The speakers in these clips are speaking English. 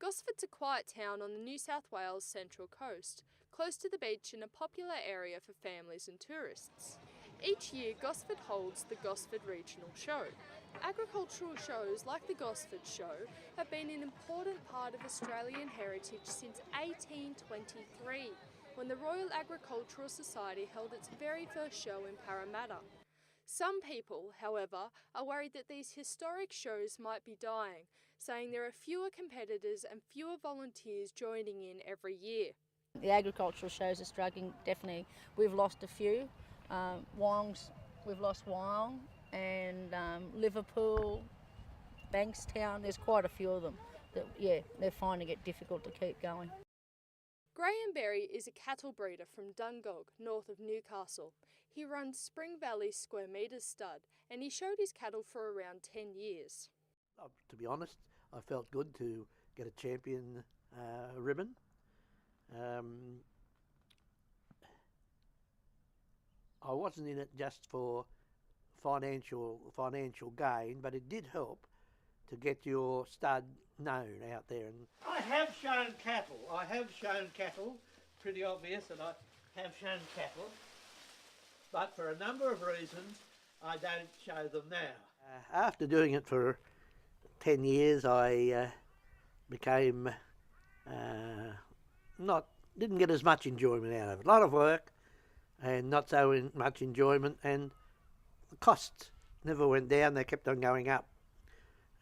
Gosford's a quiet town on the New South Wales Central Coast, close to the beach and a popular area for families and tourists. Each year, Gosford holds the Gosford Regional Show. Agricultural shows like the Gosford Show have been an important part of Australian heritage since 1823, when the Royal Agricultural Society held its very first show in Parramatta. Some people, however, are worried that these historic shows might be dying, saying there are fewer competitors and fewer volunteers joining in every year. The agricultural shows are struggling, definitely. We've lost a few. We've lost Wyong and Liverpool, Bankstown. There's quite a few of them that, they're finding it difficult to keep going. Graham Berry is a cattle breeder from Dungog, north of Newcastle. He runs Spring Valley Square Metres Stud, and he showed his cattle for around 10 years. To be honest, I felt good to get a champion ribbon. I wasn't in it just for financial gain, but it did help to get your stud known out there. And I have shown cattle, pretty obvious that I have shown cattle, but for a number of reasons I don't show them now. After doing it for 10 years, I became didn't get as much enjoyment out of it. A lot of work and not so much enjoyment, and the costs never went down, they kept on going up.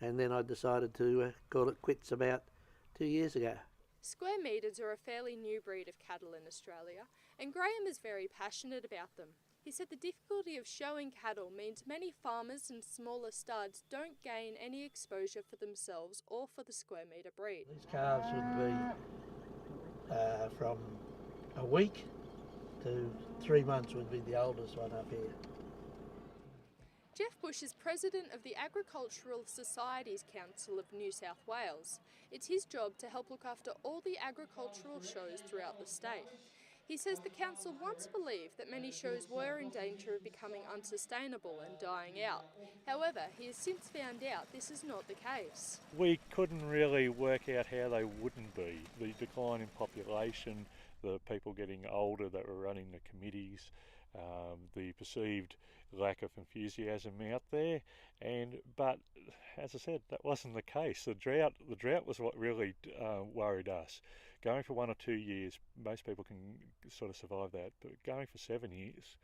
And then I decided to call it quits about 2 years ago. Square metres are a fairly new breed of cattle in Australia, and Graham is very passionate about them. He said the difficulty of showing cattle means many farmers and smaller studs don't gain any exposure for themselves or for the square metre breed. These calves would be from a week to 3 months would be the oldest one up here. Jeff Bush is president of the Agricultural Societies Council of New South Wales. It's his job to help look after all the agricultural shows throughout the state. He says the council once believed that many shows were in danger of becoming unsustainable and dying out. However, he has since found out this is not the case. We couldn't really work out how they wouldn't be. The decline in population, the people getting older that were running the committees, the perceived lack of enthusiasm out there, but as I said, that wasn't the case. The drought was what really worried us. Going for 1 or 2 years, most people can sort of survive that, but going for 7 years,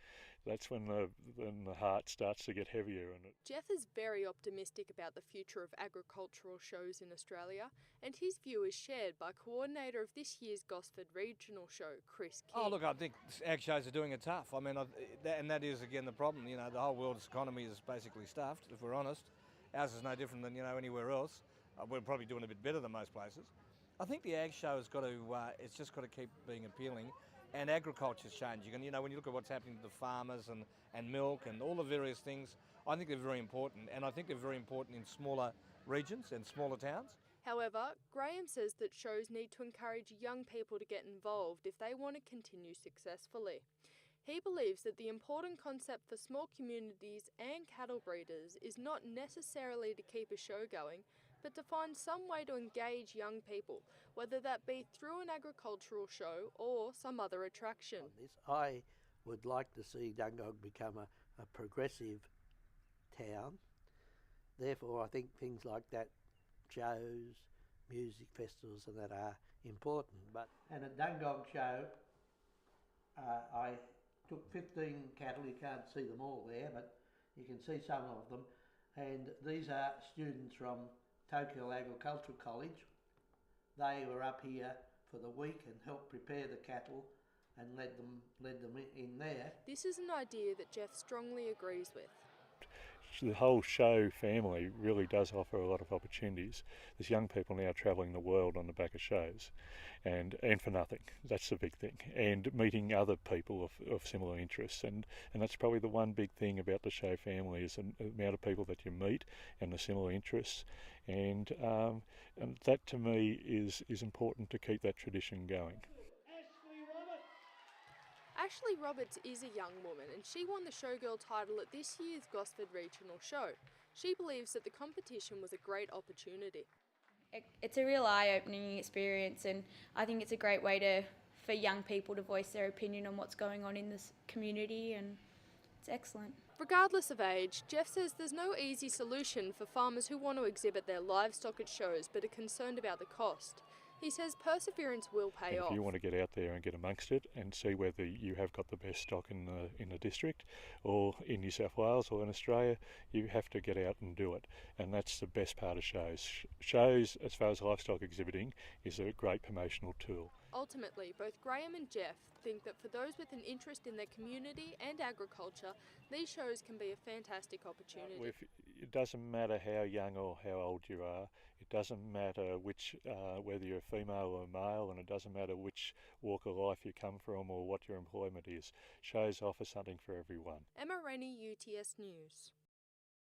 that's when the heart starts to get heavier. Jeff is very optimistic about the future of agricultural shows in Australia, and his view is shared by coordinator of this year's Gosford Regional Show, Chris King. Oh, look, I think ag shows are doing it tough. I mean, and that is, again, the problem. You know, the whole world's economy is basically stuffed, if we're honest. Ours is no different than, anywhere else. We're probably doing a bit better than most places. I think the ag show has got to, it's just got to keep being appealing, and agriculture's changing. And, when you look at what's happening to the farmers and milk and all the various things, I think they're very important. And I think they're very important in smaller regions and smaller towns. However, Graham says that shows need to encourage young people to get involved if they want to continue successfully. He believes that the important concept for small communities and cattle breeders is not necessarily to keep a show going, but to find some way to engage young people, whether that be through an agricultural show or some other attraction. I would like to see Dungog become a progressive town. Therefore, I think things like that, shows, music festivals and that are important. And at Dungog show, I took 15 cattle. You can't see them all there, but you can see some of them. And these are students from Tokyo Agricultural College. They were up here for the week and helped prepare the cattle and led them in there. This is an idea that Jeff strongly agrees with. The whole show family really does offer a lot of opportunities. There's young people now travelling the world on the back of shows, and for nothing. That's the big thing. And meeting other people of similar interests, and that's probably the one big thing about the show family is the amount of people that you meet and the similar interests, and that to me is important to keep that tradition going. Ashley Roberts is a young woman and she won the showgirl title at this year's Gosford Regional Show. She believes that the competition was a great opportunity. It's a real eye-opening experience, and I think it's a great way for young people to voice their opinion on what's going on in this community, and it's excellent. Regardless of age, Jeff says there's no easy solution for farmers who want to exhibit their livestock at shows but are concerned about the cost. He says perseverance will pay off. If you want to get out there and get amongst it and see whether you have got the best stock in the district or in New South Wales or in Australia, you have to get out and do it. And that's the best part of shows. Shows, as far as livestock exhibiting, is a great promotional tool. Ultimately, both Graham and Jeff think that for those with an interest in their community and agriculture, these shows can be a fantastic opportunity. It doesn't matter how young or how old you are. It doesn't matter whether you're a female or a male, and it doesn't matter which walk of life you come from or what your employment is. Shows offer something for everyone. Emma Rennie, UTS News.